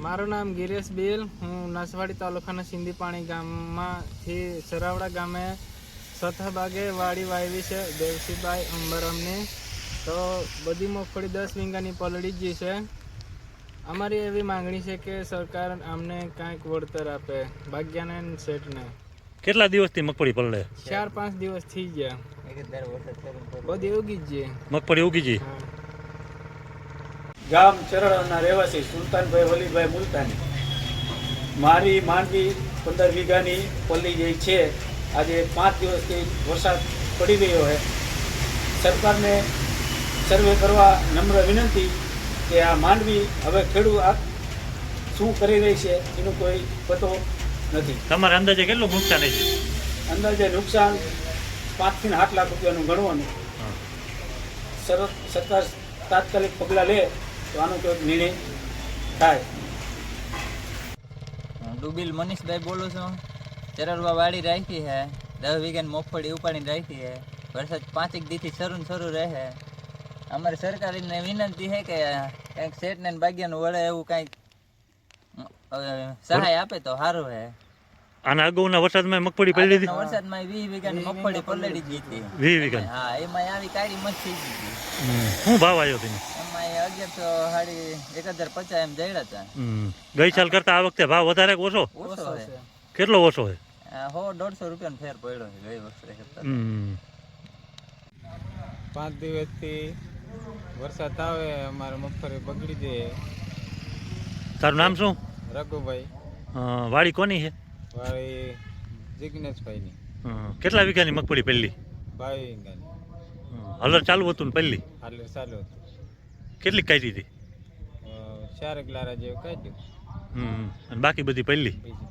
મારું નામ ગિરેશ બિલ. હું નસવાડી તાલુકાના સિંધીપાણી ગામમાંથી સરાવડા ગામે સથાબાગે વાડી વાવી છે દેવસીભાઈ અંબરમની. તો બધી મગફળી 10 વીંગાની પલળી જ છે. અમારી એવી માંગણી છે કે સરકાર અમને કાંઈક વળતર આપે ભાગ્યાને શેઠને. કેટલા દિવસથી મગફળી પલળે? 4-5 દિવસ થઈ ગયા. બધી ઉગી જ છે મગફળી ઉગી ગઈ. ગામ ચરણના રહેવાસી સુલતાનભાઈ વલીભાઈ મુલતાની. મારી માંડવી 15 વીઘાની પલ્લી જે છે, આજે 5 દિવસથી વરસાદ પડી રહ્યો છે. સરકારને સર્વે કરવા નમ્ર વિનંતી કે આ માંડવી હવે ખેડૂત શું કરી રહી છે એનો કોઈ પતો નથી. તમારે અંદાજે કેટલું નુકસાન છે? અંદાજે નુકસાન 5 થી 8 લાખ રૂપિયાનું ગણવાનું. સરકાર તાત્કાલિક પગલાં લે તો આનો કોઈ નિર્ણય થાય. હું ડુબિલ મનીષભાઈ બોલું છું. ચરડવા વાડી રાખી છે, 10 વીઘાની મગફળી ઉપાડીને રાખી છે. વરસાદ 5 દીથી શરૂ રહે. અમારી સરકારને વિનંતી છે કે કંઈક શેઠને ભાગ્યનું વળે એવું કંઈક સહાય આપે તો સારું છે. આના અગાઉના વરસાદમાં મગફળી પલળી હતી? વરસાદમાં 20 વીઘાની મગફળી પલળી ગઈ હતી. 20 વીઘા? હા, એમાં આવી કાળી મસ્ત થઈ ગઈ હતી. શું ભાવ આવ્યો તેને? એમાં 1150 એમ જડ્યા હતા. ગઈ સાલ કરતા આ વખતે ભાવ વધારે કે ઓછો? ઓછો છે. કેટલો ઓછો છે? 100-150 રૂપિયાનો ફેર પડ્યો છે ગઈ વખતે કરતા. 5 દિવસથી વરસાદ આવે અમારે મગફળી બગડી જાય. તારું નામ શું? રઘુભાઈ. વાડી કોની છે? વાળી જિગ્નેશભાઈની. કેટલા વીઘાની મગફળી પહેલી? 22 વીંગાની. હલર ચાલુ હતું ને પહેલી? હાલે ચાલુ હતું. કેટલી કાઢી હતી? 4 લારા જેવું કાઢ્યું. અને બાકી બધી પહેલી? બીજી